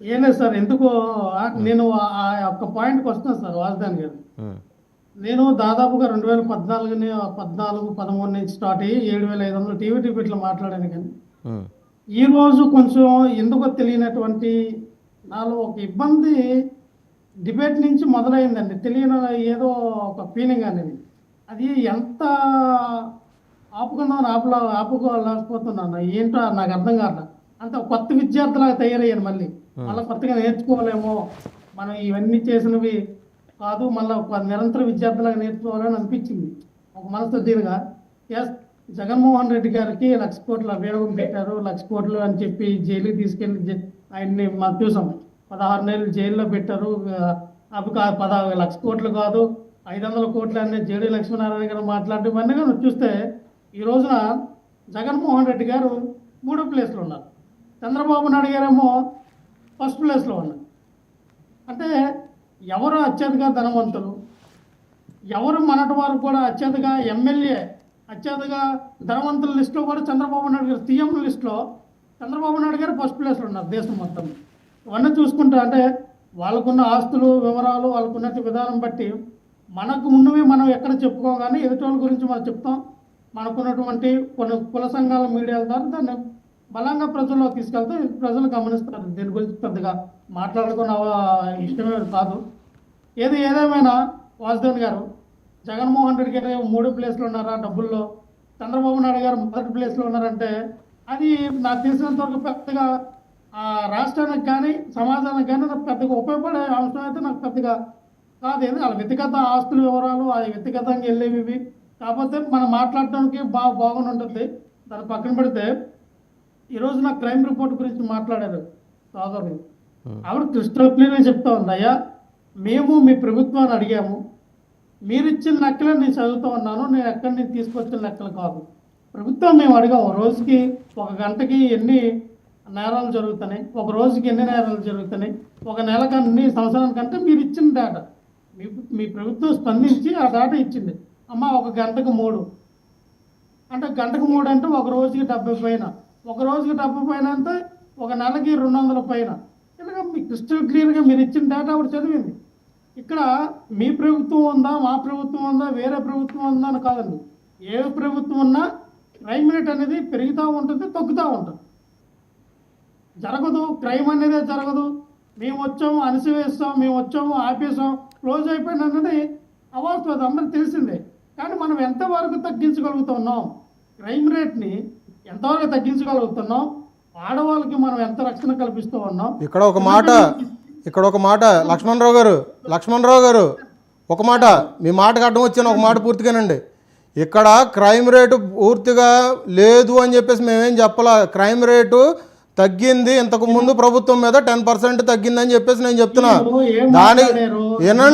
ఏం లేదు సార్, ఎందుకో నేను ఆ ఒక్క పాయింట్కి వస్తున్నాను సార్ వాసుదాన్ గారు. ఉమ్, నేను దాదాపుగా 2014 13 నుంచి స్టార్ట్ అయ్యి 7,500 టీవీ డిబేట్లో మాట్లాడాను. కానీ ఉమ్, ఈ రోజు కొంచెం ఎందుకో తెలియనటువంటి నాలో ఒక ఇబ్బంది డిబేట్ నుంచి మొదలైందండి. తెలియని ఏదో ఒక ఫీలింగ్ అనేది, అది ఎంత ఆపుకుందామని ఆపుకోలేకపోతున్నాను. ఏంటో నాకు అర్థం కాదు. అంత కొత్త విద్యార్థులాగా తయారయ్యాను. మళ్ళీ మళ్ళీ కొత్తగా నేర్చుకోవాలేమో, మనం ఇవన్నీ చేసినవి కాదు, మళ్ళీ ఒక నిరంతర విద్యార్థులాగా నేర్చుకోవాలని అనిపించింది ఒక మనసు దీనిగా. ఎస్, జగన్మోహన్ రెడ్డి గారికి 1,00,000 కోట్ల అభియోగం పెట్టారు. 1,00,000 కోట్లు అని చెప్పి జైలుకి తీసుకెళ్ళి ఆయన్ని మనం చూసాం. 16 నెలలు జైల్లో పెట్టారు. అవి కాదు, 1,00,000 కోట్లు కాదు, 500 కోట్లు అనే జేడీ లక్ష్మీనారాయణ గారు మాట్లాడడం ఇవన్నీ కానీ చూస్తే ఈ రోజున జగన్మోహన్ రెడ్డి గారు 3వ ప్లేస్లో ఉన్నారు. చంద్రబాబు నాయుడు గారేమో ఫస్ట్ ప్లేస్లో ఉన్నారు. అంటే ఎవరు అత్యధిక ధనవంతులు, ఎవరు మనటి వారు కూడా అత్యధిక ఎమ్మెల్యే, అత్యధిక ధనవంతుల లిస్టులో కూడా చంద్రబాబు నాయుడు గారు, సీఎం లిస్టులో చంద్రబాబు నాయుడు గారు ఫస్ట్ ప్లేస్లో ఉన్నారు దేశం మొత్తం. ఇవన్నీ చూసుకుంటే అంటే వాళ్ళకున్న ఆస్తులు వివరాలు, వాళ్ళకున్నట్టు విధానం బట్టి మనకు ఉన్నవి మనం ఎక్కడ చెప్పుకోం, కానీ ఎదుటోళ్ళ గురించి మనం చెప్తాం. మనకున్నటువంటి కొన్ని కుల సంఘాల మీడియాల ద్వారా దాన్ని బలంగా ప్రజల్లో తీసుకెళ్తే ప్రజలు గమనిస్తారు. దీని గురించి పెద్దగా మాట్లాడుకున్న ఇష్టమే కాదు. ఏదేమైనా వాసుదేవన్ గారు, జగన్మోహన్ రెడ్డి గారు 3వ ప్లేస్లో ఉన్నారా డబ్బుల్లో, చంద్రబాబు నాయుడు గారు 1వ ప్లేస్లో ఉన్నారంటే అది నాకు తెలిసినంత వరకు పెద్దగా రాష్ట్రానికి కానీ సమాజానికి కానీ నాకు పెద్దగా ఉపయోగపడే అంశం అయితే నాకు పెద్దగా కాదు. ఏది వాళ్ళ వ్యక్తిగత ఆస్తుల వివరాలు, అది వ్యక్తిగతంగా వెళ్ళేవి ఇవి. కాకపోతే మనం మాట్లాడటానికి బాగుండి ఉంటుంది. దాన్ని పక్కన పెడితే ఈరోజు నా క్రైమ్ రిపోర్ట్ గురించి మాట్లాడారు సోదరులు. ఆవిడ క్రిస్టల్ క్లియర్గా చెప్తా ఉంది, అయ్యా మేము మీ ప్రభుత్వాన్ని అడిగాము, మీరు ఇచ్చిన లెక్కలే నేను చదువుతూ ఉన్నాను, నేను ఎక్కడి నుంచి తీసుకొచ్చిన లెక్కలు కాదు. ప్రభుత్వం మేము అడిగాము, రోజుకి 1 గంటకి ఎన్ని నేరాలు జరుగుతున్నాయి, ఒక రోజుకి ఎన్ని నేరాలు జరుగుతున్నాయి, ఒక నెలకు అన్ని సంవత్సరానికంటే మీరు ఇచ్చిన డేటా మీ ప్రభుత్వం స్పందించి ఆ డేటా ఇచ్చింది. అమ్మ 1 గంటకు 3 అంటే గంటకు 3 అంటే ఒక రోజుకి 70 పైన, ఒక రోజుకి 70 పైన అంటే ఒక నెలకి 200 పైన. ఇలాగ మీ క్రిస్టల్ క్లియర్గా మీరు ఇచ్చిన డేటా ఆవిడ చదివింది. ఇక్కడ మీ ప్రభుత్వం ఉందా, మా ప్రభుత్వం ఉందా, వేరే ప్రభుత్వం ఉందా అని కాదండి. ఏ ప్రభుత్వం ఉన్నా క్రైమ్ రేట్ అనేది పెరుగుతూ ఉంటుంది, తగ్గుతూ ఉంటుంది. జరగదు, క్రైమ్ అనేది జరగదు. మేము వచ్చాము అణిసివేస్తాం, మేము వచ్చాము ఆపేసాం, క్లోజ్ అయిపోయింది అన్నది అవాస్తవం, అందరికి తెలిసిందే. కానీ మనం ఎంతవరకు తగ్గించగలుగుతున్నాం, క్రైమ్ రేట్ని ఎంతవరకు తగ్గించగలుగుతున్నాం, ఆడవాళ్ళకి మనం ఎంత రక్షణ కల్పిస్తూ ఉన్నాం. ఇక్కడ ఒక మాట లక్ష్మణరావు గారు ఒక మాట, మీ మాటకు అడ్డం వచ్చాను, ఒక మాట పూర్తిగానండి. ఇక్కడ క్రైమ్ రేటు పూర్తిగా లేదు అని చెప్పేసి మేమేం చెప్పాలా. క్రైమ్ రేటు తగ్గింది, ఇంతకు ముందు ప్రభుత్వం మీద 10% తగ్గిందని చెప్పేసి నేను చెప్తున్నా. దాని